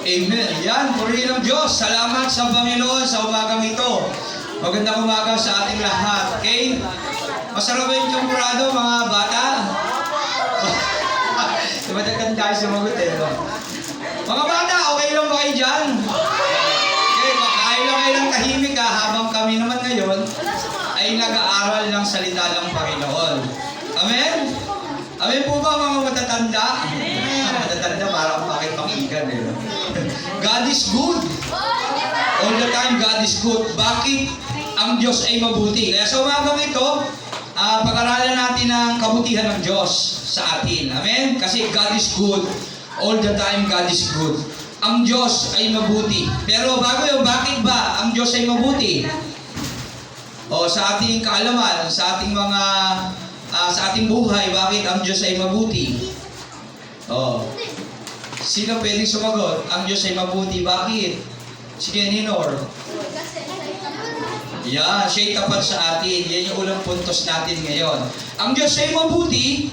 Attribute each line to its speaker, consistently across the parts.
Speaker 1: Amen. Yan, purihin ng Diyos. Salamat sa Panginoon sa umagang ito. Magandang umaga sa ating lahat. Okay? Masarap ba yung champurado, mga bata? Tumatagan tayo sa magot eh. No? Mga bata, okay lang ba kayo dyan? Okay, makain lang kayo ng tahimik habang kami naman ngayon ay nag-aaral ng salita ng Panginoon. Amen? Amen po ba mga matatanda? Matatanda parang pakipakinggan eh. God is good. All the time God is good. Bakit ang Diyos ay mabuti? Kaya sa umagang ito, pag-aralan natin ang kabutihan ng Diyos sa atin. Amen? Kasi God is good. All the time God is good. Ang Diyos ay mabuti. Pero bago yun, bakit ba ang Diyos ay mabuti? O sa ating kaalaman, sa ating mga sa ating buhay, bakit ang Diyos ay mabuti? O, sino pwedeng sumagot? Ang Diyos ay mabuti. Bakit? Sige, Ninor. Yan, siya'y tapat sa atin. Yan yung unang puntos natin ngayon. Ang Diyos ay mabuti.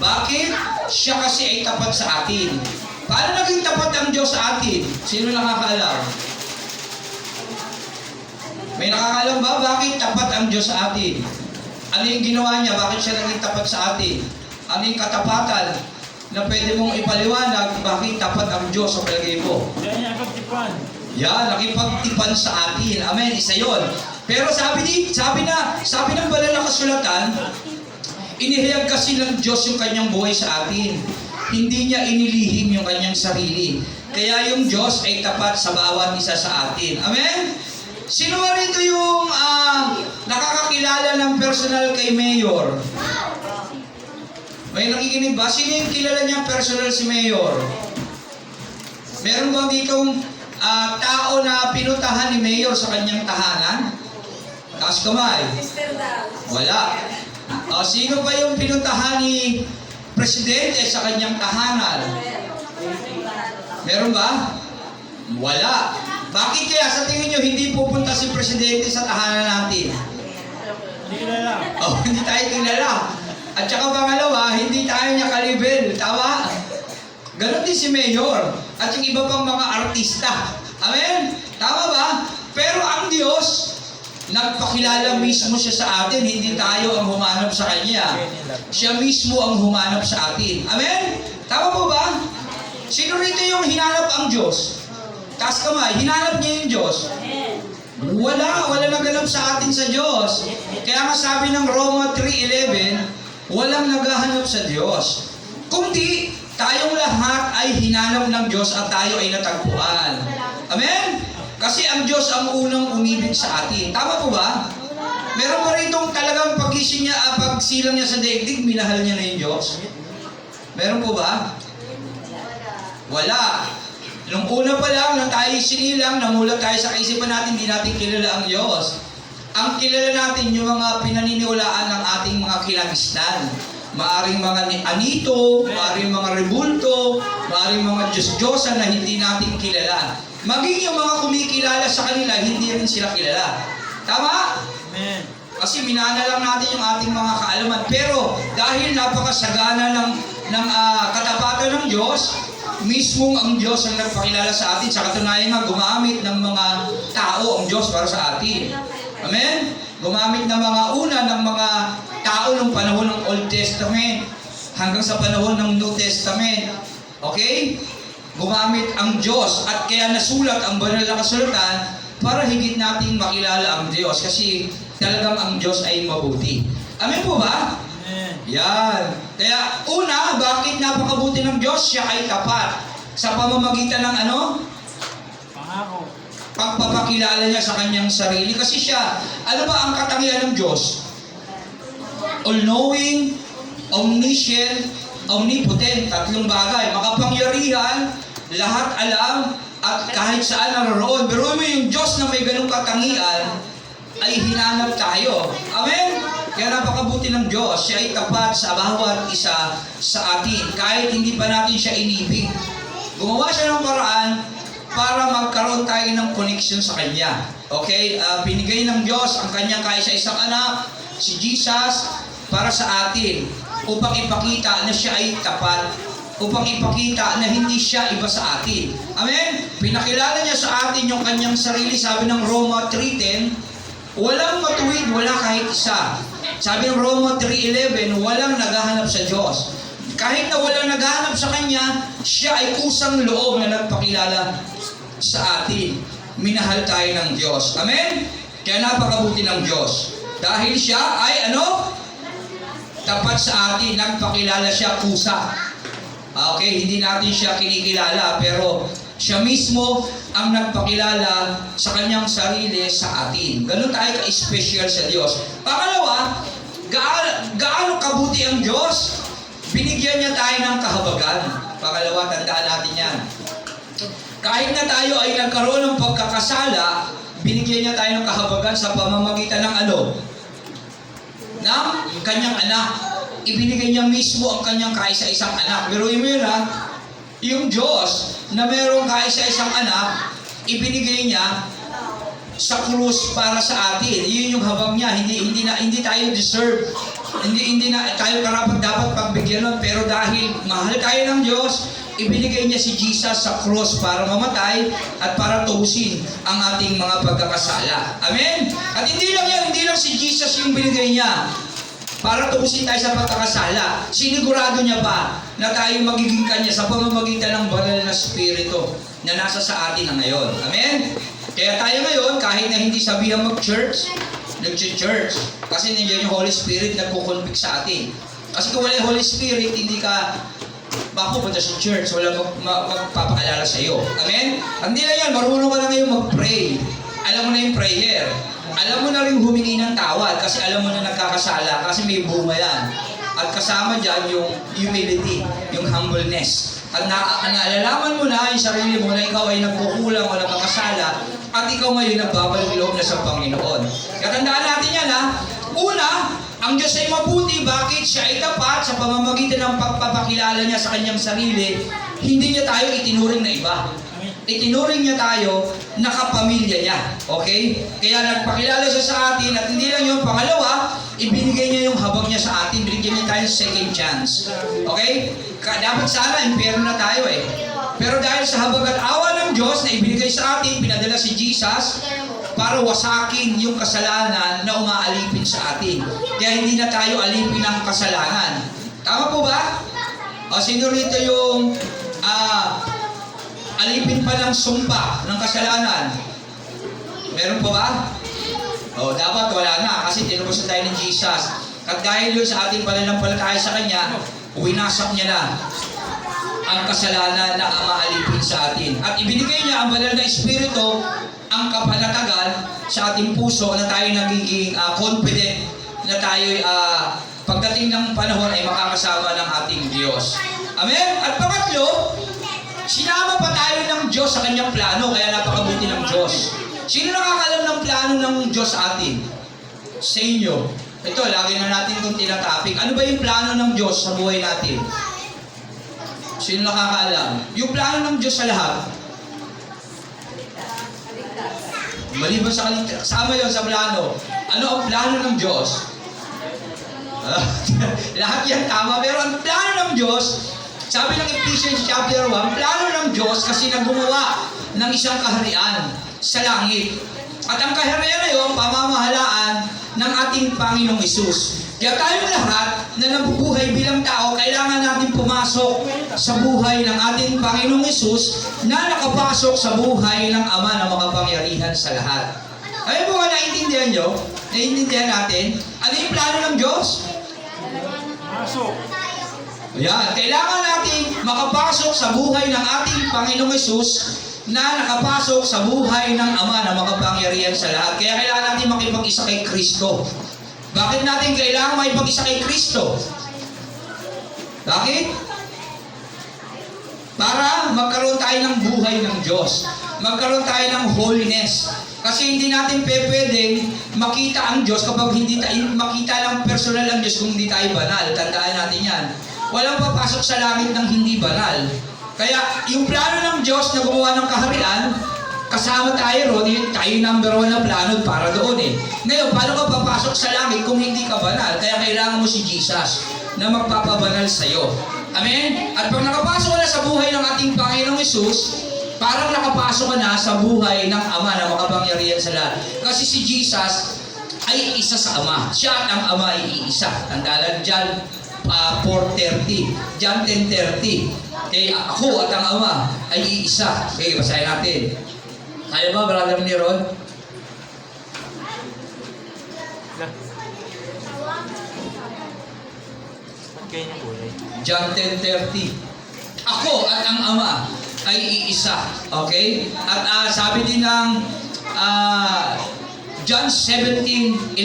Speaker 1: Bakit? Siya kasi ay tapat sa atin. Paano naging tapat ang Diyos sa atin? Sino nakakaalam? May nakakaalam ba? Bakit tapat ang Diyos sa atin? Ano yung ginawa niya? Bakit siya naging tapat sa atin? Ano yung katapatan na pwede mong ipaliwanag? Bakit tapat ang Diyos sa palagay mo? Yan, nakipagtipan sa atin. Amen, isa yun. Pero sabi ng banal na kasulatan, inihayag kasi ng Diyos yung kanyang buhay sa atin. Hindi niya inilihim yung kanyang sarili. Kaya yung Diyos ay tapat sa bawat isa sa atin. Amen? Sino ba rito yung nakakakilala ng personal kay Mayor? May nakikinig ba? Sino yung kilala niyang personal si Mayor? Meron ba ditong tao na pinuntahan ni Mayor sa kanyang tahanan? Taas kamay. Wala. Sino ba yung pinuntahan ni Presidente sa kanyang tahanan? Meron ba? Wala. Bakit kaya sa tingin nyo hindi pupunta si Presidente sa tahanan natin? Hindi kilala. Hindi tayo kilala. At saka pangalawa, hindi tayo niya kalibel. Tama? Ganon din si Mayor. At yung iba pang mga artista. Amen? Tama ba? Pero ang Diyos, nagpakilala mismo siya sa atin. Hindi tayo ang humanap sa Kanya. Siya mismo ang humanap sa atin. Amen? Tama po ba? Sino rito yung hinanap ang Diyos? Taas kamay, hinanap niya yung Diyos. Wala naganap sa atin sa Diyos. Kaya nga sabi ng Roma 3:11, walang naghahanap sa Diyos. Kundi, tayong lahat ay hinanap ng Diyos at tayo ay natagpuan. Amen? Kasi ang Diyos ang unang umibig sa atin. Tama po ba? Meron pa ritong talagang pagsilang niya sa daigdig, minahal niya na yung Diyos? Meron po ba? Wala. Nung una pa lang, nang tayo sinilang, namulat tayo sa kaisipan natin, hindi natin kilala ang Diyos. Ang kilala natin yung mga pinaniniwalaan ng ating mga kilangistan. Maaring mga anito, maaring mga rebulto, maaring mga Diyos-Diyosan na hindi natin kilala. Maging yung mga kumikilala sa kanila, hindi rin sila kilala. Tama? Amen. Kasi minana lang natin yung ating mga kaalaman. Pero dahil napakasagana ng katapatan ng Diyos, mismong ang Diyos ang nagpakilala sa atin. Sa katunayan nga, gumamit ng mga tao ang Diyos para sa atin. Amen? Gumamit ng mga ng mga tao ng panahon ng Old Testament hanggang sa panahon ng New Testament. Okay? Gumamit ang Diyos at kaya nasulat ang banal na kasulatan para higit nating makilala ang Diyos kasi talagang ang Diyos ay mabuti. Amen po ba? Yan. Kaya una, bakit napakabuti ng Diyos? Siya ay tapat. Sa pamamagitan ng ano? Pangako. Pagpapakilala niya sa kanyang sarili. Kasi siya, ano ba ang katangian ng Diyos? All-knowing, omniscient, omnipotent. Tatlong bagay. Makapangyarihan, lahat alam, at kahit saan naroon. Pero yung Diyos na may ganung katangian, ay hinanap tayo. Amen? Kaya napakabuti ng Diyos. Siya ay tapat sa bawat isa sa atin. Kahit hindi pa natin siya inibig. Gumawa siya ng paraan para magkaroon tayo ng connection sa Kanya. Okay? Binigay ng Diyos ang Kanyang kaisa-isang anak, si Jesus, para sa atin. Upang ipakita na siya ay tapat. upang ipakita na hindi siya iba sa atin. Amen? Pinakilala niya sa atin yung kanyang sarili. Sabi ng Roma 3:10, walang matuwid, wala kahit isa. Sabi ng Roma 3:11, walang naghahanap sa Diyos. Kahit na walang naghahanap sa Kanya, siya ay kusang loob na nagpakilala sa atin. Minahal tayo ng Diyos. Amen? Kaya napakabuti ng Diyos. Dahil siya ay ano? Tapat sa atin. Nagpakilala siya kusa. Okay, hindi natin siya kinikilala, pero siya mismo ang nagpakilala sa kanyang sarili sa atin. Ganun tayo ka-special sa Diyos. Pangalawa, gaano kabuti ang Diyos? Binigyan niya tayo ng kahabagan. Pangalawa, tandaan natin yan. Kahit na tayo ay nagkaroon ng pagkakasala, binigyan niya tayo ng kahabagan sa pamamagitan ng ano? Ng kanyang anak. Ibinigay niya mismo ang kanyang kaisa-isang anak. Pero mo yun ha, yung Diyos na mayroong kaisa-isang anak, ibinigay niya sa krus para sa atin. Yun yung habang niya. Hindi tayo deserve. Hindi na tayo karapat dapat pagbigyan nun. Pero dahil mahal tayo ng Diyos, ibinigay niya si Jesus sa krus para mamatay at para tubusin ang ating mga pagkakasala. Amen? At hindi lang si Jesus yung binigay niya para tubusin tayo sa pagkakasala. Sinigurado niya pa na tayo magiging Kanya sa pamamagitan ng banal na Espiritu na nasa sa atin na ngayon. Amen? Kaya tayo ngayon, kahit na hindi sabihan mag-church, nag-church. Kasi nandiyan yung Holy Spirit nagkukonvict sa atin. Kasi kung wala yung Holy Spirit, hindi ka mapupunta sa church, wala magpapaalala sa iyo. Amen? Hindi na yan, marunong ka na ngayon mag-pray. Alam mo na yung prayer. Alam mo na rin humingi ng tawad kasi alam mo na nagkakasala kasi may bunga yan. At kasama dyan yung humility, yung humbleness. At naalalaman mo na yung sarili mo na ikaw ay nagkukulang o nagkakasala at ikaw ngayon nagbabalik loob na sa Panginoon. Kaya tandaan natin yan ha. Una, ang Diyos ay mabuti. Bakit? Siya ay tapat sa pamamagitan ng pagpapakilala niya sa kanyang sarili. Hindi niya tayo itinuring na iba. Itinuring niya tayo na kapamilya niya. Okay? Kaya nagpakilala siya sa atin at hindi lang yung pangalawa, ibinigay niya yung habag niya sa atin. Binigyan niya tayo second chance. Okay? Dapat sana, impyerno na tayo eh. Pero dahil sa habag at awa ng Diyos na ibinigay sa atin, pinadala si Jesus para wasakin yung kasalanan na umaalipin sa atin. Kaya hindi na tayo alipin ng kasalanan. Tama po ba? O sino rito yung alipin pa ng sumpa ng kasalanan? Meron po ba? O dapat wala na kasi tinubusan tayo ng Jesus. At dahil yun sa ating pananampalataya sa Kanya, winasak niya na ang kasalanan na maalipin sa atin. At ibinigay niya ang banal na Espiritu, ang kapanatagan sa ating puso na tayo nagiging confident na tayo pagdating ng panahon ay makakasama ng ating Diyos. Amen? At pangatlo, sinama pa tayo ng Diyos sa kanyang plano, kaya napakabuti ng Diyos. Sino nakakalam ng plano ng Diyos sa atin? Sa inyo. Ito, lagi na natin itong tinatapik. Ano ba yung plano ng Diyos sa buhay natin? Sino nakakaalam? Yung plano ng Diyos sa lahat. Maliban sa kaligtasan, sama yun sa plano. Ano ang plano ng Diyos? Lahat yan tama, pero ang plano ng Diyos, sabi ng Ephesians chapter 1, plano ng Diyos kasi naggumawa ng isang kaharian sa langit. At ang kaharian na yun, pamamahalaan ng ating Panginoong Hesus. Kaya tayong lahat na nabubuhay bilang tao, kailangan natin pumasok sa buhay ng ating Panginoong Hesus na nakapasok sa buhay ng Ama na makapangyarihan sa lahat. Ayun po ba, naiintindihan nyo? Naiintindihan natin? Ano yung plano ng Diyos? Pasok. Ayan, kailangan natin makapasok sa buhay ng ating Panginoong Hesus na nakapasok sa buhay ng Ama na makapangyarihan sa lahat. Kaya kailangan natin makipag-isa kay Kristo. Bakit natin kailangan makipag-isa kay Kristo? Bakit? Para magkaroon tayo ng buhay ng Diyos. Magkaroon tayo ng holiness. Kasi hindi natin pwedeng makita ang Diyos kapag hindi tayo makita ng personal ang Diyos kung hindi tayo banal. Tandaan natin yan. Walang papasok sa langit ng hindi banal. Kaya yung plano ng Diyos na gumawa ng kaharian, kasama tayo ron, tayo number 1 na plano para doon eh. Ngayon, paano ka papasok sa langit kung hindi ka banal? Kaya kailangan mo si Jesus na magpapabanal sa iyo. Amen? At pag nakapasok ka na sa buhay ng ating Panginoong Hesus, parang nakapasok ka na sa buhay ng Ama na makapangyarihan sa lahat. Kasi si Jesus ay isa sa Ama. Siya at ang Ama ay iisa. Tandaan John 4:30. John 10:30. Okay, ako at ang Ama ay iisa. Okay, basahin natin. Kaya ba, Brother Neron? John 10:30. Ako at ang Ama ay iisa. Okay? At sabi din ng John 17:11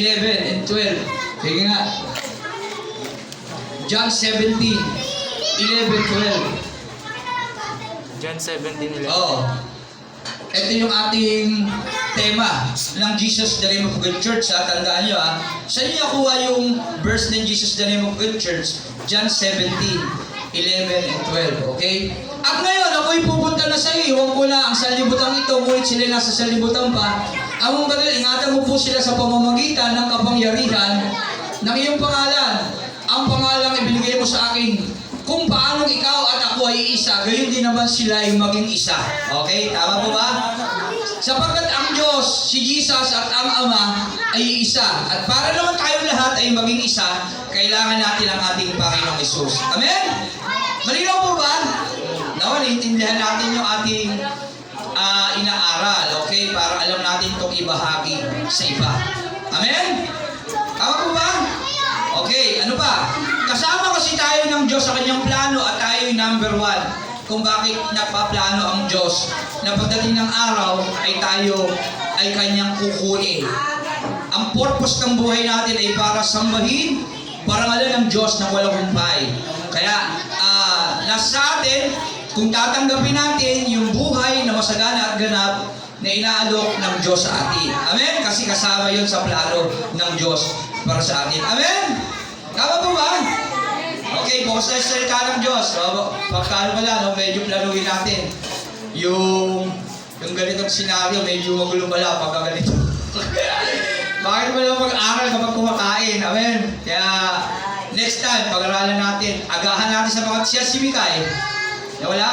Speaker 1: and 12. Sige nga. John 17:11, 12.
Speaker 2: John 17:11.
Speaker 1: Oo. Ito yung ating tema ng Jesus the Name of God Church. Tandaan nyo Saan nyo nakuha yung verse ng Jesus the Name of God Church? John 17:11 and 12. Okay? At ngayon, ako'y pupunta na sa iyo. Iwan ko na ang sanlibutan ito, ngunit sila nasa sanlibutan pa. Among banal, ingatan mo po sila sa pamamagitan ng kapangyarihan ng iyong pangalan. Ang pangalang ibinigay mo sa akin, kung paanong ikaw at ako ay isa, gayon din naman sila ay maging isa. Okay? Tama po ba? Sapagkat ang Diyos, si Jesus at ang Ama ay isa. At para naman tayong lahat ay maging isa, kailangan natin ang ating Panginoong Hesus. Amen? Malinaw po ba? Nawa, naiintindihan natin yung ating inaaral. Okay? Para alam natin itong ibahagi sa iba. Amen? Tama po ba? Okay, ano pa? Kasama kasi tayo ng Diyos sa kanyang plano at tayo yung number 1 kung bakit napaplano ang Diyos na pagdating ng araw ay tayo ay kanyang kukunin. Ang purpose ng buhay natin ay para sambahin, parangalan ng Diyos na walang humpay. Kaya, nasa atin, kung tatanggapin natin yung buhay na masagana at ganap na inaalok ng Diyos sa atin. Amen? Kasi kasama yun sa plano ng Diyos para sa atin. Amen? Tama po ba? Okay, bukas na yung salita ng Diyos. Pagkano pala, medyo planuhin natin. Yung ganitong senaryo, medyo magulo pala pagka ganito. Bakit mo lang mag-aral kapag kumakain? Amen? Kaya, next time, pag-aralan natin, agahan natin sa mga siya si Mikay. Na wala,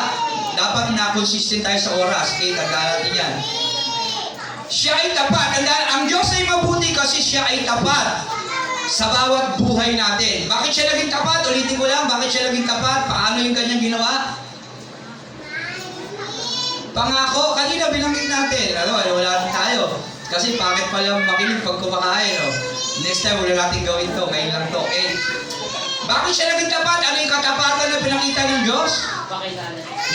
Speaker 1: dapat na-consistent tayo sa oras. Okay, tandaan natin yan. Siya ay tapat. Tandaan, ang Diyos ay mabuti kasi siya ay tapat sa bawat buhay natin. Bakit siya naging tapat? Ulitin ko lang, bakit siya naging tapat? Paano yung kanyang ginawa? Pangako, kanina binanggit natin. Wala rin tayo. Kasi bakit pala makinig pag kumakain? Next time, wala natin gawin to. Ngayon lang to. Okay? Bakit siya naging tapat? Ano yung katapatan na pinakita ng Diyos?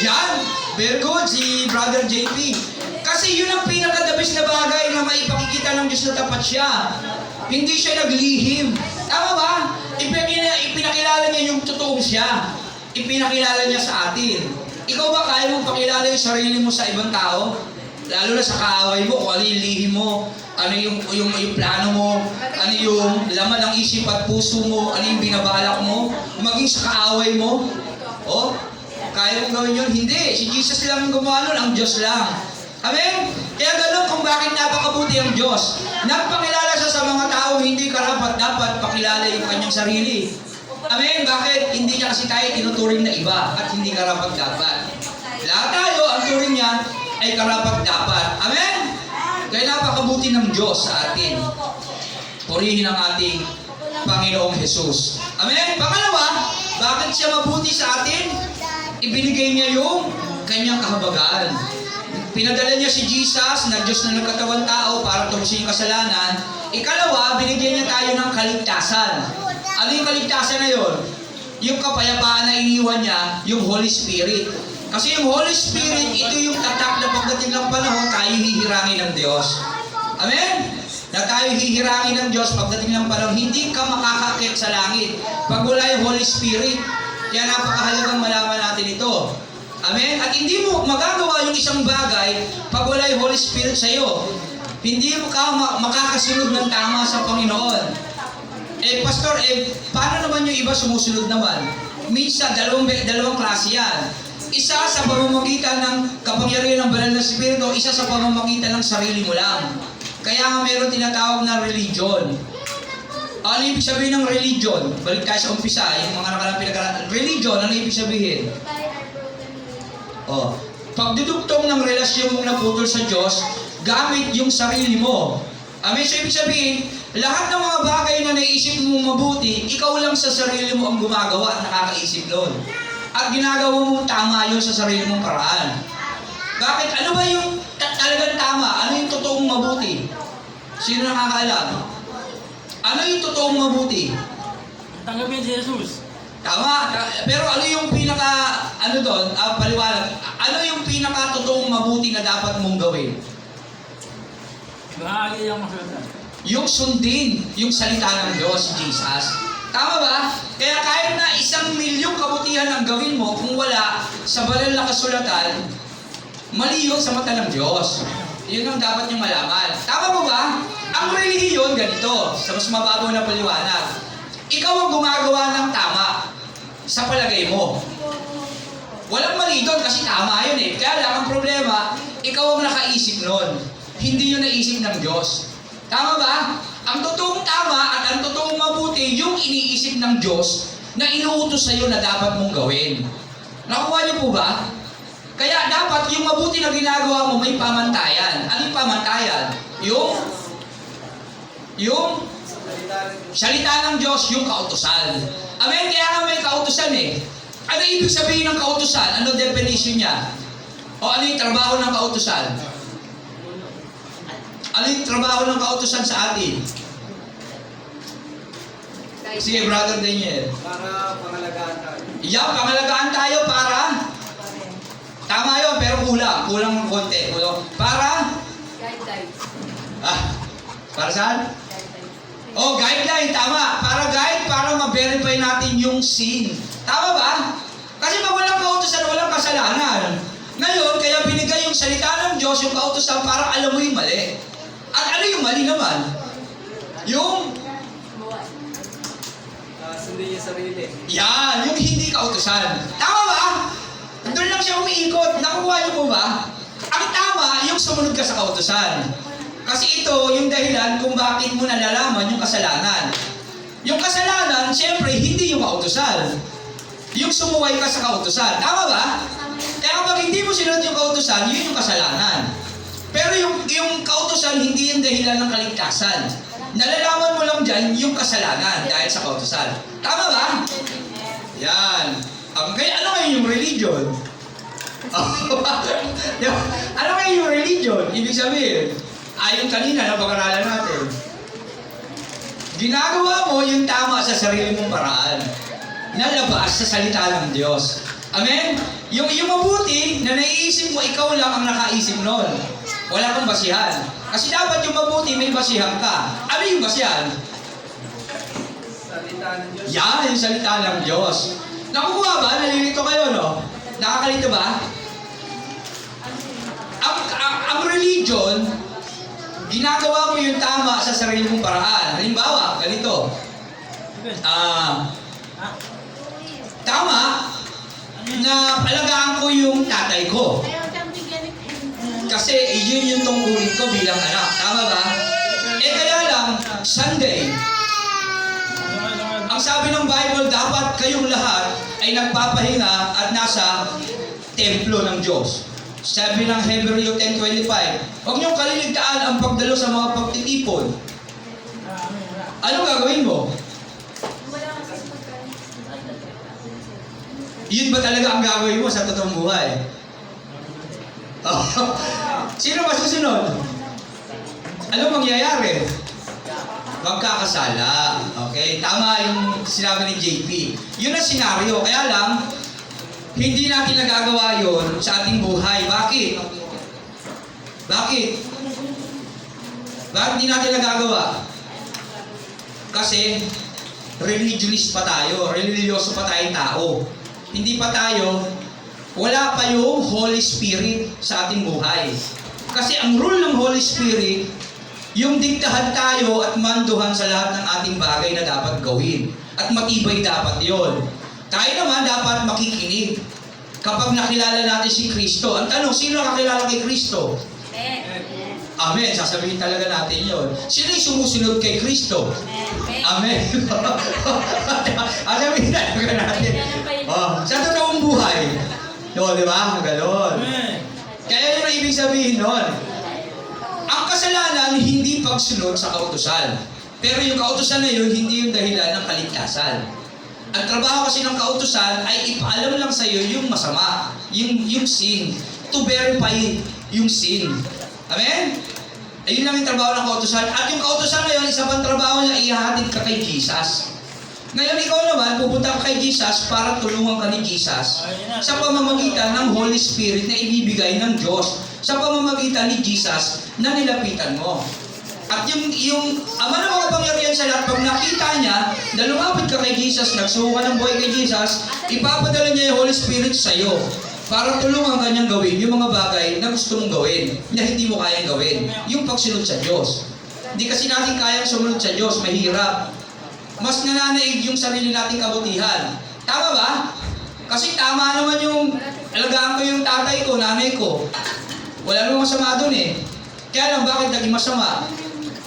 Speaker 1: Yan! Very good, si Brother JP. Kasi yun ang pinakadabis na bagay na maipakikita ng Diyos na tapat siya. Hindi siya naglihim. Tama ba? Ipinakilala niya yung totoong siya. Ipinakilala niya sa atin. Ikaw ba kaya mong pakilala yung sarili mo sa ibang tao? Lalo na sa kaaway mo, kung ano yung lihim mo, ano yung plano mo, ano yung laman ng isip at puso mo, ano yung binabalak mo, maging sa kaaway mo. Kaya mong gawin yun? Hindi. Si Jesus lang ang gumawa nun, ang Diyos lang. Amen? Kaya gano'n kung bakit napakabuti ang Diyos. Nagpakilala siya sa mga tao, hindi karapat-dapat pakilala yung kanyang sarili. Amen? Bakit? Hindi niya kasi tayo tinuturing na iba at hindi karapat-dapat. Lahat tayo, ang turing niya ay karapat-dapat. Amen? Kaya napakabuti ng Diyos sa atin. Purihin ang ating Panginoong Hesus. Amen? Pangalawa, bakit siya mabuti sa atin? Ibinigay niya yung kanyang kahabagaan. Pinadala niya si Jesus na Diyos na nagkatawang tao para tubusin yung kasalanan. Ikalawa, binigyan niya tayo ng kaligtasan. Ano yung kaligtasan na yun? Yung kapayapaan na iniwan niya, yung Holy Spirit. Kasi yung Holy Spirit, ito yung tatak na pagdating ng panahon, tayo hihirangin ng Diyos. Amen? Na tayo hihirangin ng Diyos pagdating ng panahon, hindi ka makakakit sa langit pag wala yung Holy Spirit. Kaya napakahalagang malaman natin ito. Amen? At hindi mo magagawa yung isang bagay pag wala yung Holy Spirit sa iyo. Hindi mo ka makakasunod ng tama sa Panginoon. Pastor, paano naman yung iba sumusunod naman? Minsan, dalawang klase yan. Isa sa pamamagitan ng kapangyarihan ng banal na Espiritu, isa sa pamamagitan ng sarili mo lang. Kaya nga meron tinatawag na religion. Ano ibig sabihin ng religion? Balik tayo sa umpisa, yung mga nakaraang pinag-aralan. Religion, ano ibig sabihin? Oh, pagdudugtong ng relasyon mong naputol sa Diyos, gamit yung sarili mo. Amen? So, ibig sabihin, lahat ng mga bagay na naisip mong mabuti, ikaw lang sa sarili mo ang gumagawa at nakakaisip nun. At ginagawa mo tama yun sa sarili mong paraan. Bakit? Ano ba yung talagang tama? Ano yung totoong mabuti? Sino nakakaalam? Ano yung totoong mabuti?
Speaker 2: Tanggapin si Jesus.
Speaker 1: Tama. Pero ano yung paliwanag? Ano yung pinaka-totoong mabuti na dapat mong gawin?
Speaker 2: Bahagi ang masalita.
Speaker 1: Yung sundin, yung salita ng Diyos, Jesus. Tama ba? Kaya kahit na 1,000,000 kabutihan ang gawin mo, kung wala sa banal na kasulatan, mali yun sa mata ng Diyos. Yun ang dapat niyong malaman. Tama mo ba? Ang relihiyon, ganito, sa mas mababaw na paliwanag. Ikaw ang gumagawa ng tama sa palagay mo. Walang mali doon kasi tama yun eh. Kaya lang ang problema, ikaw ang nakaisip nun. Hindi yun naisip ng Diyos. Tama ba? Ang totoong tama at ang totoong mabuti, yung iniisip ng Diyos na inuutos sa iyo na dapat mong gawin. Nakuha niyo po ba? Kaya dapat yung mabuti na ginagawa mo may pamantayan. Ano yung pamantayan? Yung salita ng Diyos, yung kautusan. Amen? Kaya nga may kautusan eh. Ano ibig sabihin ng kautusan? Ano definition niya? O ano yung trabaho ng kautusan? Ano yung trabaho ng kautusan sa atin? Sige, Brother Daniel.
Speaker 3: Para pangalagaan tayo.
Speaker 1: Yeah, pangalagaan tayo para... Tama yun, pero kulang. Kulang ng konti. Para... Para saan? Oh, guideline, tama. Para guide, para ma-verify natin yung sin. Tama ba? Kasi pag walang kautusan, walang kasalanan. Ngayon, kaya binigay yung salita ng Diyos, yung kautusan, para alam mo yung mali. At ano yung mali naman? Yung...
Speaker 3: Sundin yung sarili.
Speaker 1: Yan, yung hindi kautusan. Tama ba? Doon lang siya umiikot. Nakuha niyo po ba? Ang tama, yung sumunod ka sa kautusan. Kasi ito, yung dahilan kung bakit mo nalalaman yung kasalanan. Yung kasalanan, siyempre, hindi yung kautusan. Yung sumuway ka sa kautusan. Tama ba? Kaya kapag hindi mo sinunod yung kautusan, yun yung kasalanan. Pero yung kautusan, hindi yung dahilan ng kaligtasan. Nalalaman mo lang dyan yung kasalanan dahil sa kautusan. Tama ba? Yan. Kaya ano ngayon yung religion? Ano ngayon yung religion? Ibig sabihin, ayon kanina na pag-aralan natin, ginagawa mo yung tama sa sarili mong paraan. Nalabas sa salita ng Diyos. Amen? Yung mabuti na naiisip mo, ikaw lang ang nakaisip nun. Wala kang basihan. Kasi dapat yung mabuti may basihan ka. Ano yung basihan?
Speaker 3: Salita ng Diyos.
Speaker 1: Yan, yung salita ng Diyos. Nakukuha ba? Nalilito kayo, no? Nakakalito ba? Ang religion, ginagawa mo yung tama sa sarili mong paraan. Halimbawa, ganito. Tama na alagaan ko yung tatay ko. Kasi yun yung tungkulin ko bilang anak. Tama ba? Kaya lang, Sunday, ang sabi ng Bible, dapat kayong lahat ay nagpapahinga at nasa templo ng Diyos. Sabi ng Hebreo 10:25, huwag niyong kaliligtaan ang pagdalo sa mga pagtitipon. Ano gagawin mo? Yun ba talaga ang gagawin mo sa totoong buhay? Sino masusunod? Ano mangyayari? Magkakasala. Okay? Tama yung sinabi ni JP. Yun ang senaryo. Kaya lang, hindi natin nagagawa yun sa ating buhay. Bakit? Bakit? Bakit hindi natin nagagawa? Kasi, religionist pa tayo. Religyoso pa tayong tao. Hindi pa tayo, wala pa yung Holy Spirit sa ating buhay. Kasi ang rule ng Holy Spirit, yung diktahan tayo at manduhan sa lahat ng ating bagay na dapat gawin. At matibay dapat yon. Tayo naman dapat makikinig. Kapag nakilala natin si Kristo, ang tanong, sino nakakilala kay Kristo? Amen. Sasabihin talaga natin yun. Sino yung sumusunod kay Kristo? Amen. Sasabihin talaga natin. Oh, sa totoong buhay. No, di ba? Ganon.
Speaker 2: Amen.
Speaker 1: Kaya yun ang ibig sabihin nun. Ang kasalanan, hindi pagsunod sa kautusan. Pero yung kautusan na yun, hindi yung dahilan ng kaligtasan. Ang trabaho kasi ng kautusan ay ipaalam lang sa iyo yung masama, yung sin, to verify yung sin. Amen? Ayun lang yung trabaho ng kautusan. At yung kautusan na yun, isa pang trabaho niya, ihahatid ka kay Jesus. Ngayon, ikaw naman, pupunta ka kay Jesus para tulungan ka ni Jesus sa pamamagitan ng Holy Spirit na ibibigay ng Diyos, sa pamamagitan ni Jesus na nilapitan mo. At yung ama ng mga pangyarihan sa lahat, pag nakita niya na lumapit ka kay Jesus, nagsuko ka ng buhay kay Jesus, ipapadala niya yung Holy Spirit sa iyo para tulungan ka niyang gawin yung mga bagay na gusto mong gawin, na hindi mo kayang gawin. Yung pagsunod sa Diyos. Hindi kasi natin kayang sumunod sa Diyos, mahirap. Mas nananaig yung sarili nating kabutihan. Tama ba? Kasi tama naman yung alagaan ko yung tatay ko, nanay ko. Wala namang masama dun eh. Kaya lang, bakit naging masama?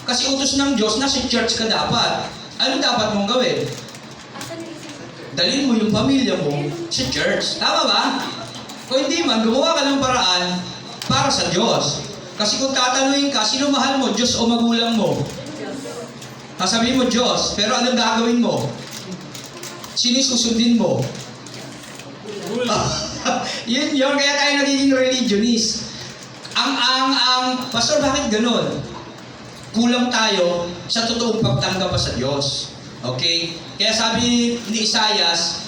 Speaker 1: Kasi utos ng Diyos, nasa church ka dapat. Ano dapat mong gawin? Dalhin mo yung pamilya mo sa church. Tama ba? Kung hindi man, gumawa ka ng paraan para sa Diyos. Kasi kung tatanungin ka, sino mahal mo, Diyos o magulang mo? Sasabihin mo, Diyos. Pero anong gagawin mo? Sino susundin mo? Yun, kaya tayo nagiging religionist. Pastor, bakit ganun? Kulang tayo sa totoong pagtanggap sa Diyos. Okay? Kaya sabi ni Isaias,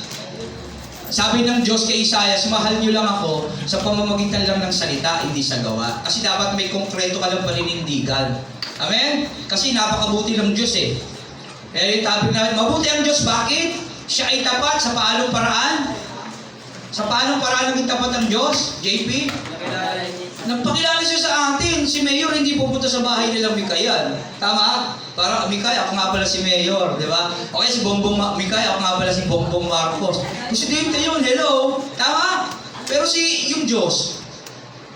Speaker 1: sabi ng Diyos kay Isaias, mahal niyo lang ako sa pamamagitan lang ng salita, hindi sa gawa. Kasi dapat may konkreto ka lang paninindigan. Amen? Kasi napakabuti ng Diyos eh. Kaya yung topic namin, mabuti ang Diyos. Bakit? Siya ay tapat sa paanong paraan? Sa paanong paraan naging tapat ang Diyos? JP? Nagpakilala siya sa atin. Si Mayor hindi pupunta sa bahay nilang Mikayan. Tama? Para Mikay, ako nga pala si Mayor, di ba? Okay, si Bongbong Mikay, ako nga pala si Bongbong Marcos. Presidente yun, hello? Tama? Pero yung Diyos,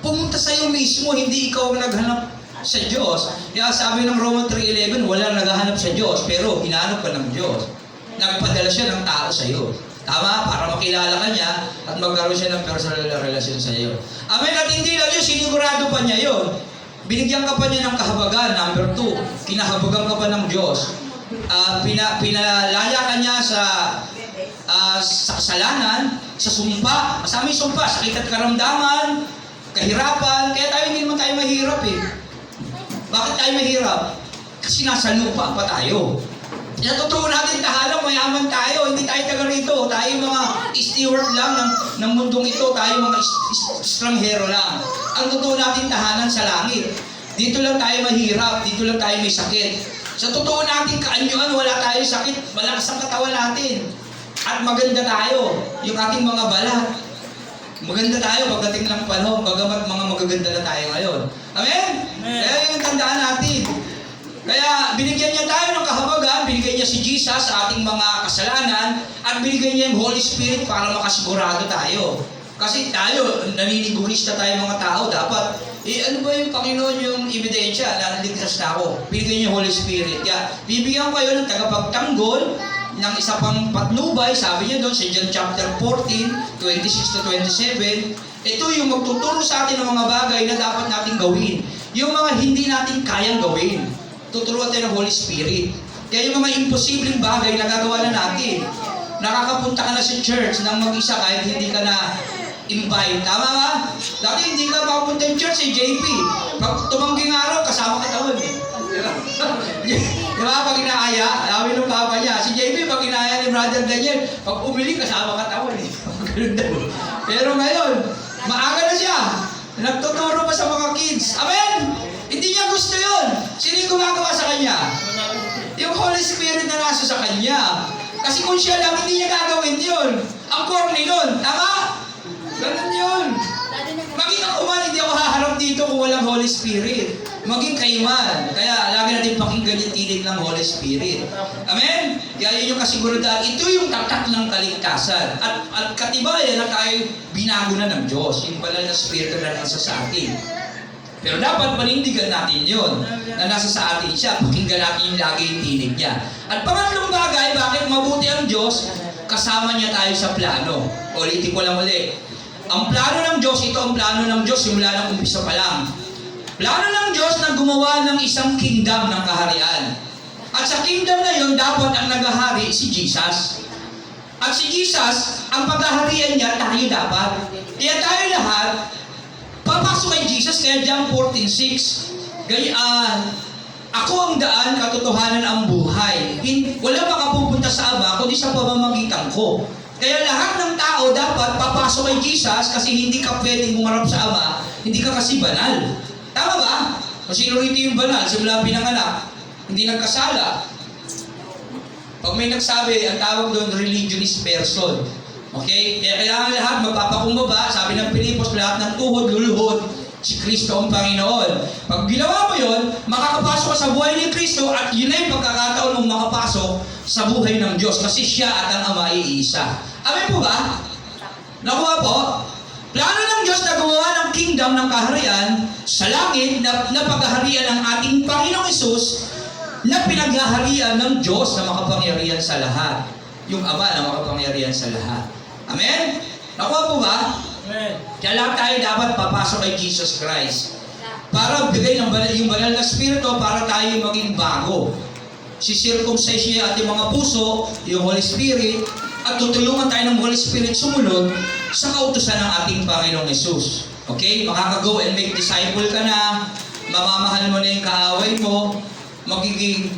Speaker 1: pumunta sa'yo mismo, hindi ikaw ang naghanap sa Diyos. Kaya sabi ng Roman 3:11, walang naghahanap sa Diyos, pero hinahanap ka ng Diyos. Nagpadala siya ng tao sa'yo. Tama? Para makilala ka niya at magkaroon siya ng personal na relasyon sa iyo. Amen? At hindi lang yun, sinigurado pa niya yun. Binigyan ka pa niya ng kahabagan. Number 2, kinahabagan ka pa ng Diyos. Pinalaya ka niya sa kasalanan, sa sumpa. Kasama yung sumpa, sakit at karamdaman, kahirapan. Kaya hindi naman tayo mahirap eh. Bakit tayo mahirap? Kasi nasa lupa pa tayo. Kaya totoo natin tahanan, mayaman tayo. Hindi tayo taga rito. Tayo mga steward lang ng mundong ito. Tayo mga estranghero lang. Ang totoo natin tahanan sa langit. Dito lang tayo mahirap. Dito lang tayo may sakit. Sa totoo natin kaanyuan, wala tayo sakit. Malakas ang katawan natin. At maganda tayo. Yung ating mga balat. Maganda tayo pagdating ng panahon. Bagamat mga magaganda na tayo ngayon. Amen? Kaya yung tandaan natin. Kaya binigyan niya tayo ng kahabagan, binigyan niya si Jesus sa ating mga kasalanan, at binigyan niya yung Holy Spirit para makasigurado tayo. Kasi tayo, naninigurista tayo mga tao, dapat, ano ba yung Panginoon yung ebidensya na naligtas na ako? Binigyan niya yung Holy Spirit. Kaya bibigyan ko kayo ng tagapagtanggol ng isa pang patnubay, sabi niya doon sa John chapter 14, 26 to 27, ito yung magtuturo sa atin ng mga bagay na dapat natin gawin. Yung mga hindi natin kayang gawin. Tuturuan tayo ng Holy Spirit. Kaya yung mga imposibleng bagay na gagawa na natin. Nakakapunta ka na sa church ng mag-isa kahit hindi ka na invite. Tama ba? Dati hindi ka makapunta yung church, JP. Pag tumangging araw, kasama ka tawag eh. Diba? Pag inaaya, sabi ng papa niya, si JP, pag inaaya ni Brother Daniel, pag umili, kasama ka tawag eh. Pero ngayon, maaga na siya. Nagtuturo pa sa mga kids. Amen? Hindi niya gusto yun. Sino yung gumagawa sa kanya? Yung Holy Spirit na nasa sa kanya. Kasi kung siya lang, hindi niya gagawin yun. Ang corny nun. Tama? Ganun yun. Maging ako man, hindi ako haharap dito kung walang Holy Spirit. Maging kayo man. Kaya lagi natin pakinggan yung tinig ng Holy Spirit. Amen? Kaya yun yung kasiguradad. Ito yung tatak ng kaligtasan. At katibayan na tayo binago na ng Diyos. Yung banal na Espiritu na nasa sa atin. Pero dapat panindigan natin yon na nasa sa atin siya. Pakinggan natin yung lagi yung tinig niya. At pangatlong bagay, bakit mabuti ang Diyos? Kasama niya tayo sa plano. Ulitin ko lang ulit. Ang plano ng Diyos, ito ang plano ng Diyos simula ng umpisa pa lang. Plano ng Diyos na gumawa ng isang kingdom ng kaharian. At sa kingdom na yon, dapat ang naghahari si Jesus. At si Jesus, ang paghaharian niya, tayo dapat. Kaya tayo lahat, papasok kay Jesus, kaya John 14:6, ako ang daan, katotohanan ang buhay. Wala makapupunta sa Ama, kundi sa pamamagitan ko. Kaya lahat ng tao dapat papasok kay Jesus kasi hindi ka pwedeng umarap sa Ama, hindi ka kasi banal. Tama ba? O sino rito yung banal? Simula pinanganak, hindi nagkasala. Pag may nagsabi, ang tawag doon, religionist person. Okay? Kaya kailangan lahat magpapakumbaba, sabi ng Pilipos, lahat ng tuhod, luluhod, si Kristo ang Panginoon. Pag ginawa mo yun, makakapasok ka sa buhay ni Kristo at yun ay pagkakataon mong makapasok sa buhay ng Diyos kasi siya at ang Ama ay iisa. Amen po ba? Nakuha po? Plano ng Diyos na gumawa ng kingdom ng kaharian sa langit na paghaharian ng ating Panginoong Hesus na pinaghaharian ng Diyos na makapangyarihan sa lahat. Yung Ama na makapangyarihan sa lahat. Amen? Nakuha po ba?
Speaker 2: Amen.
Speaker 1: Kaya lahat tayo dapat papasok kay Jesus Christ. Para bigay ng yung banal na spirito para tayo maging bago. Sisircumcise niya ating mga puso, yung Holy Spirit, at tutulungan tayo ng Holy Spirit sumunod sa kautusan ng ating Panginoong Hesus. Okay? Makaka-go and make disciple ka na, mamamahal mo na yung kaaway mo, magiging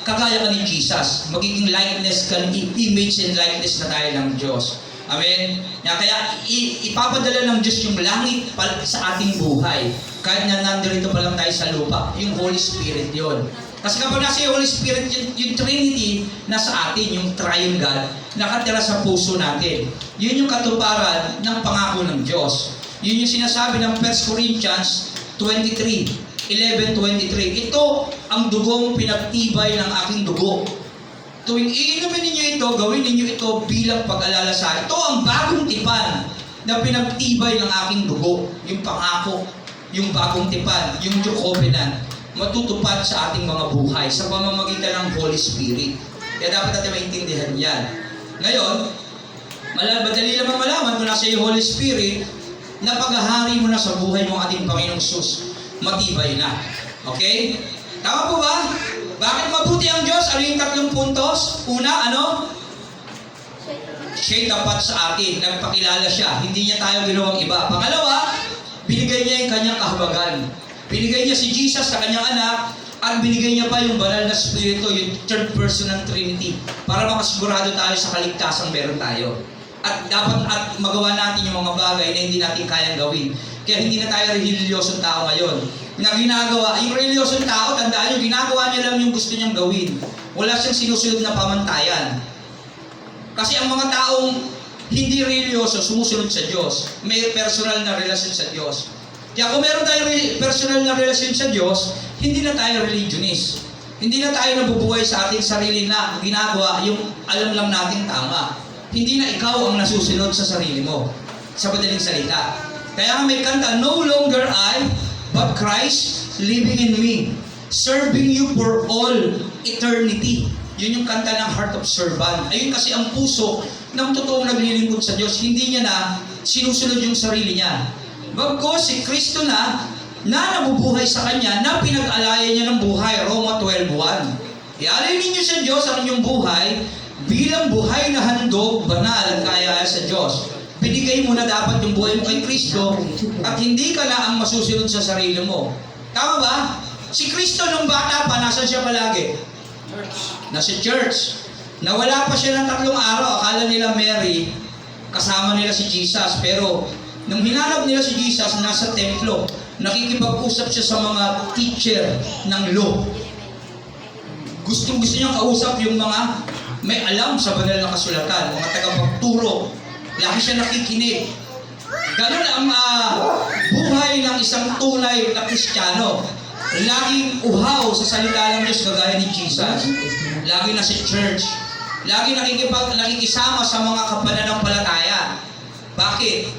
Speaker 1: kagaya ka ni Jesus, magiging likeness ka, image and likeness na tayo ng Diyos. Amen? Kaya ipapadala ng Diyos yung langit sa ating buhay. Kahit na nandito pa lang tayo sa lupa. Yung Holy Spirit yon. Kasi kapag nasa yung Holy Spirit, yung Trinity, nasa atin, yung Triune God, nakatira sa puso natin. Yun yung katuparan ng pangako ng Diyos. Yun yung sinasabi ng 1 Corinthians 11:23. Ito ang dugong pinagtibay ng aking dugo. Tuwing iinumin ninyo ito, gawin ninyo ito bilang pag-alala sa ito ang bagong tipan na pinagtibay ng aking dugo. Yung pangako, yung bagong tipan, yung new covenant, matutupad sa ating mga buhay sa pamamagitan ng Holy Spirit. Kaya dapat natin maintindihan yan. Ngayon, madali naman malaman kung nasa yung Holy Spirit na paghahari mo na sa buhay mo ating Panginoong Sus. Matibay na. Okay? Tama po ba? Bakit mabuti ang Diyos? Ano yung 3 puntos? Una, ano? Siya'y tapat sa atin. Nagpakilala siya. Hindi niya tayo ginawang iba. Pangalawa, binigay niya yung kanyang kahabagan. Binigay niya si Jesus sa kanyang anak at binigay niya pa yung banal na spirito, yung third person ng Trinity para makasigurado tayo sa kaligtasang meron tayo. At dapat magawa natin yung mga bagay na hindi natin kayang gawin. Kaya hindi na tayo religiosong tao ngayon. Na ginagawa, yung religiosong tao, tandaan nyo, ginagawa niya lang yung gusto niyang gawin. Wala siyang sinusunod na pamantayan. Kasi ang mga taong hindi religyoso, sumusunod sa Diyos. May personal na relasyon sa Diyos. Kaya kung meron tayong personal na relasyon sa Diyos, hindi na tayo religionist. Hindi na tayo nabubuhay sa ating sarili na ginagawa yung alam lang nating tama. Hindi na ikaw ang nasusunod sa sarili mo. Sa madaling salita. Kaya may kanta, no longer I, but Christ living in me, serving you for all eternity. Yun yung kanta ng Heart of Servant. Ayun kasi ang puso ng totoong naglilingkod sa Diyos. Hindi niya na sinusunod yung sarili niya. Bagkus si Kristo na nabubuhay sa Kanya, na pinag-alayan niya ng buhay. Roma 12:1. Ialay ninyo sa Diyos ang inyong buhay bilang buhay na handog, banal at kaya sa Diyos. Binigay mo na dapat yung buhay mo kay Kristo at hindi ka na ang masusunod sa sarili mo. Tama ba? Si Kristo nung bata pa, nasa siya palagi? Nasa church. Nawala pa siya ng 3 araw. Akala nila Mary, kasama nila si Jesus. Pero nung hinanap nila si Jesus, nasa templo. Nakikipag-usap siya sa mga teacher ng law. Gusto niyang kausap yung mga may alam sa banal na kasulatan, mga tagapagturo. Lagi siya nakikinig. Ganun ang buhay ng isang tunay na Kristiyano. Laging uhaw sa salita ng Diyos kagaya ni Jesus. Lagi na sa church. Lagi nakikisama sa mga kapananampalataya. Bakit?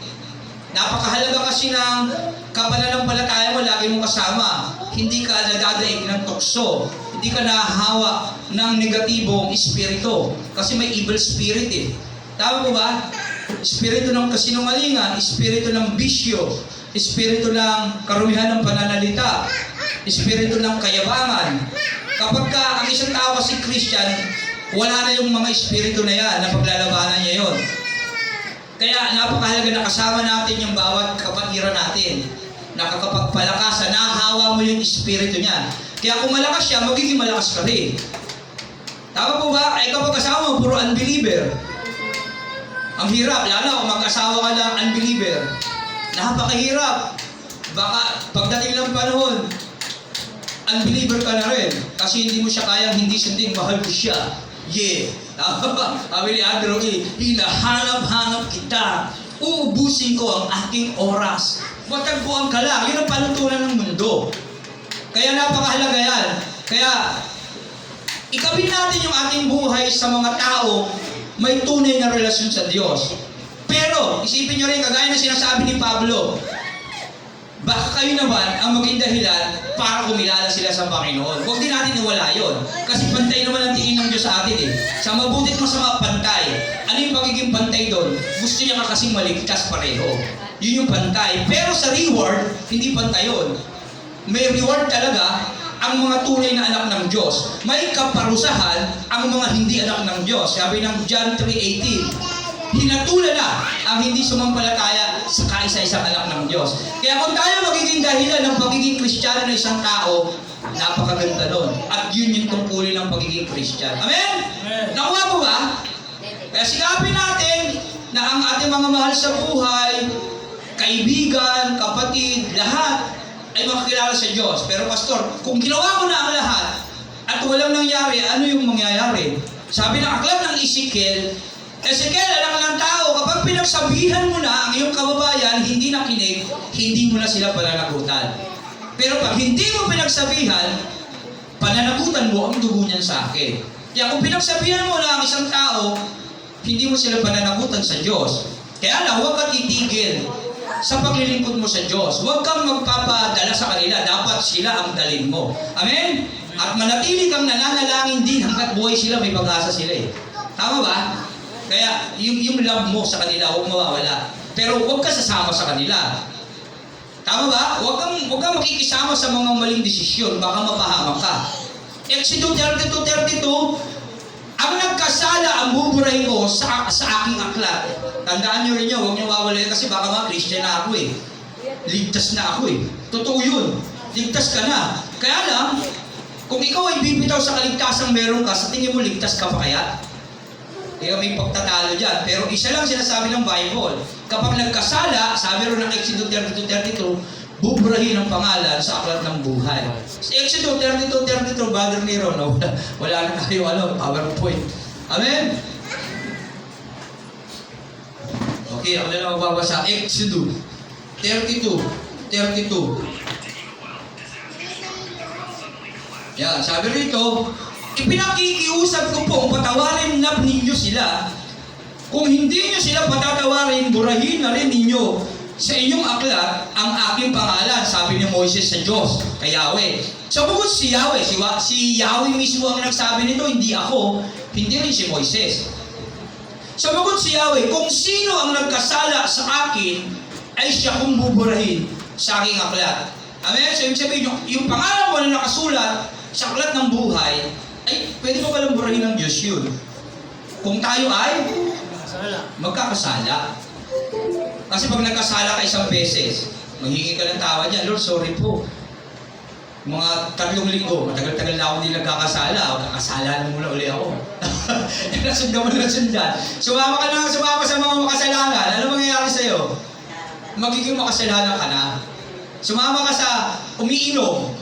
Speaker 1: Napakahalaga kasi ng kapananampalataya mo, lagi mong kasama. Hindi ka nadadaig ng tukso. Hindi ka nahahawa ng negatibong espiritu. Kasi may evil spirit eh. Tama po ba? Espiritu ng kasinungalingan, espiritu ng bisyo, espiritu ng karumihan ng pananalita, espiritu ng kayabangan. Kapag ang isang tao kasi Christian, wala na yung mga espiritu na yan, na paglalabanan niya yon. Kaya napakahalaga na kasama natin yung bawat kapatiran natin. Nakakapagpalakas, nahahawa mo yung espiritu niya. Kaya kung malakas siya, magiging malakas ka rin. Tama po ba? Ay kapag kasama mo, puro unbeliever. Ang hirap, lalo kung mag-asawa ka ng unbeliever. Napakahirap. Baka pagdating ng panahon, unbeliever ka na rin. Kasi hindi mo siya kayang hindi sundin, mahal ko siya. Yeah. Sabi ni Andrew E., hinahanap-hanap kita. Uubusin ko ang aking oras. Matagpuan ka lang. Yun ang panuntunan ng mundo. Kaya napakahalaga yan. Kaya, ikabit natin yung ating buhay sa mga tao may tunay na relasyon sa Diyos. Pero, isipin nyo rin, kagaya na sinasabi ni Pablo, baka kayo naman ang maging dahilan para kumilala sila sa Panginoon. Huwag din natin iwala yun. Kasi pantay naman ang tingin ng Diyos sa atin eh. Sa mabutit masama, pantay. Ano yung pagiging pantay doon? Gusto niya ka kasing maligtas pareho. Yun yung pantay. Pero sa reward, hindi pantay yun. May reward talaga ang mga tunay na anak ng Diyos. May kaparusahan ang mga hindi anak ng Diyos. Sabi ng John 3:18, hinatulan na ang hindi sumampalataya sa kaisa-isang anak ng Diyos. Kaya kung tayo magiging dahilan ng pagiging Kristiyano ng isang tao, napakaganda nun. At yun yung tungkulin ng pagiging Kristiyano. Amen? Nakuha mo ba? Kaya sikapin natin na ang ating mga mahal sa buhay, kaibigan, kapatid, lahat ay makakilala sa Diyos. Pero pastor, kung ginawa mo na ang lahat at walang nangyari, ano yung mangyayari? Sabi ng aklat ng Ezekiel, anak ng tao, kapag pinagsabihan mo na ang iyong kababayan, hindi nakinig, hindi mo na sila pananagutan. Pero pag hindi mo pinagsabihan, pananagutan mo ang dugo niyan sa akin. Kaya kung pinagsabihan mo na ang isang tao, hindi mo sila pananagutan sa Diyos. Kaya lang, huwag ka titigil sa paglilingkod mo sa Diyos. Huwag kang magpapadala sa kanila. Dapat sila ang dalin mo. Amen? At manatili kang nananalangin din hanggat buhay sila, may pag-asa sila eh. Tama ba? Kaya yung love mo sa kanila, huwag mawawala. Pero huwag ka sasama sa kanila. Tama ba? Huwag kang makikisama sa mga maling desisyon. Baka mapahamak ka. Exodus 32:32, ang nagkasala ang buburahin ko sa aking aklat. Tandaan nyo rin yun, huwag nyo wawala kasi baka mga Christian na ako eh. Ligtas na ako eh. Totoo yun. Ligtas ka na. Kaya lang, kung ikaw ay bibitaw sa kaligtasang meron ka, sa tingin mo ligtas ka pa kaya? Kaya may pagtatalo dyan. Pero isa lang sinasabi ng Bible. Kapag nagkasala, sabi rin ng Exodus 32:32, buburahin ang pangalan sa aklat ng buhay. Sa Exodus 32:32, Brother Nero, no? Wala na tayo, PowerPoint. Amen? Okay, ako na lang magbabasa. Exodus 32:32. Yan, sabi rito, ipinakikiusap ko po, patawarin na ninyo sila. Kung hindi nyo sila patatawarin, burahin na rin ninyo sa inyong aklat ang aking pangalan, sabi ni Moises sa Diyos, kay Yahweh. Sabagot si Yahweh, si Yahweh mismo ang nagsabi nito, hindi ako, hindi rin si Moises. Sabagot si Yahweh, kung sino ang nagkasala sa akin, ay siya kong buburahin sa aking aklat. Amen? So yung sabihin, yung pangalan mo na nakasulat sa aklat ng buhay, ay pwede mo palang burahin ng Diyos yun. Kung tayo ay magkakasala. Kasi pag nagkasala ka isang beses, maghingi ka ng tawad yan, Lord, sorry po. Mga 3 linggo, matagal-tagal na ako hindi nagkakasala, kakasala na muna uli ako. Nasundan mo na sundan. Sumama sa mga makasalanan, ano mangyayari sa'yo? Magiging makasalanan ka na. Sumama ka sa umiinom,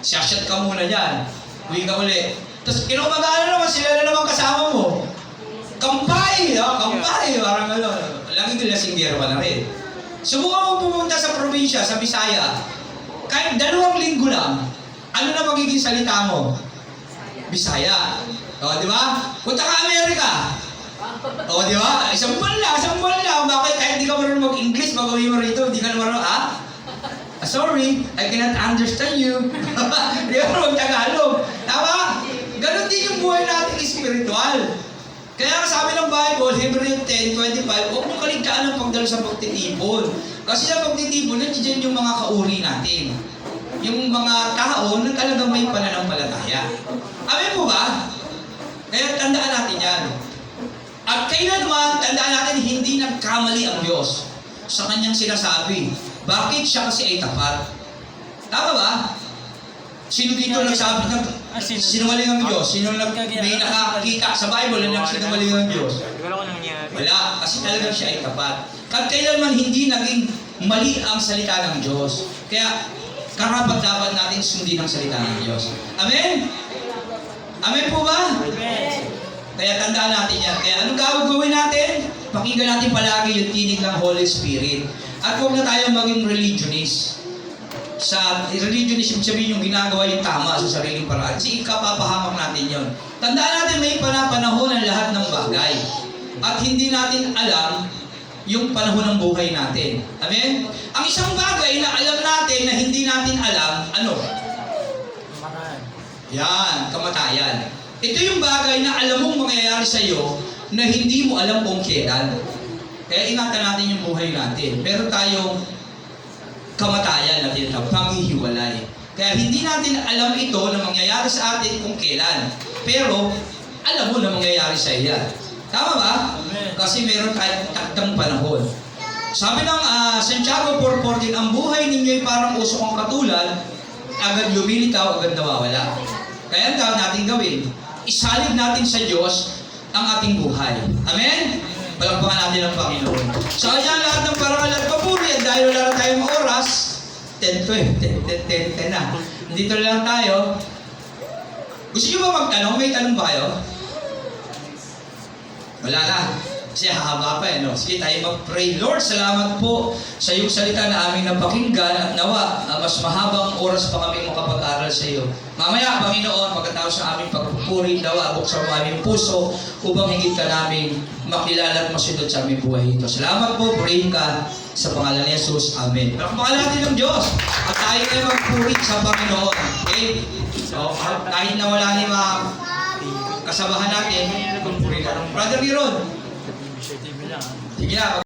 Speaker 1: siyashot ka muna dyan, uwi ka uli. Tapos kinumagana naman, sila na naman kasama mo. Kampay! Kampay! Parang ano, laging lasinggero ka na rin. Subukan mo pumunta sa probinsya, sa Bisaya. Kahit 2 linggo lang, ano na magiging salita mo? Bisaya. O, di ba? Punta ka Amerika. O, di ba? Isang buwan lang. Bakit? Kahit di ka ka marunong mag-English, mag-uwi mo rito, hindi ka na marunong, sorry, I cannot understand you. Hindi ka marunong Tagalog. Tama? Ganon din yung buhay natin spiritual. Kaya sabi ng Bible, Hebrews 10:25, huwag nyo kaligtaan ang pagdalo sa pagtitipon. Kasi sa pagtitipon, nandiyan yung mga kauri natin. Yung mga tao na talagang may pananampalataya. Amen po ba? Kaya tandaan natin yan. At kailanman, tandaan natin, hindi nagkamali ang Diyos sa kanyang sinasabi. Bakit siya kasi ay tapat? Tama ba? Sino dito nagsabi ng sinungaling ang Diyos? Sino may nakakita sa Bible na nagsinungaling ang Diyos?
Speaker 2: Wala ko nangyari.
Speaker 1: Wala, kasi talagang siya ay tapat. At kailanman hindi naging mali ang salita ng Diyos. Kaya, karapat-dapat natin sundin ang salita ng Diyos. Amen? Amen po ba?
Speaker 2: Amen.
Speaker 1: Kaya tandaan natin yan. Kaya anong gagawin natin? Pakinggan natin palagi yung tinig ng Holy Spirit. At huwag na tayong maging religionist. Sa religionism, sabihin yung ginagawa yung tama sa sariling paraan. Kasi ikapapahamak natin yon. Tandaan natin may panahon ang lahat ng bagay. At hindi natin alam yung panahon ng buhay natin. Amen? Ang isang bagay na alam natin na hindi natin alam, ano?
Speaker 2: Kamatayan.
Speaker 1: Yan, kamatayan. Ito yung bagay na alam mong mangyayari sa iyo na hindi mo alam kung kailan. Kaya ingatan natin yung buhay natin. Meron tayong kamatayan na tinatawag, panghihiwalay. Kaya hindi natin alam ito na mangyayari sa atin kung kailan. Pero, alam mo na mangyayari sa iyo. Tama ba?
Speaker 2: Amen.
Speaker 1: Kasi meron tayong takdang panahon. Sabi ng Santiago 4:14, ang buhay ninyo ay parang usok ang katulad, agad lumilitaw, agad nawawala. Kaya ang daw natin gawin, isalig natin sa Diyos ang ating buhay. Amen? Palakpakan natin ang Panginoon. Sa kanya lahat ng parangal at papuri, at dahil wala na tayong oras, 10 na. Dito lang tayo. Gusto nyo ba magtanong? May tanong ba kayo? Wala na. Kasi hahaba pa no? Sige tayo mag-pray. Lord, salamat po sa iyong salita na aming napakinggan at nawa, mas mahabang oras pa kami makapag-aral sa iyo. Mamaya, Panginoon, pagkatapos sa aming pagpupuri, nawa, buksan mo aming puso upang higit ka namin makilala at masunod sa aming buhay ito. Salamat po, purihin ka sa pangalan ni Jesus. Amen. Pakamakan natin ng Diyos at tayo kayo magpuri sa Panginoon. Okay? So, kahit na wala ni mga kasabahan natin, magpuri ka. Brother Giron,
Speaker 2: TV lang.
Speaker 1: sige na.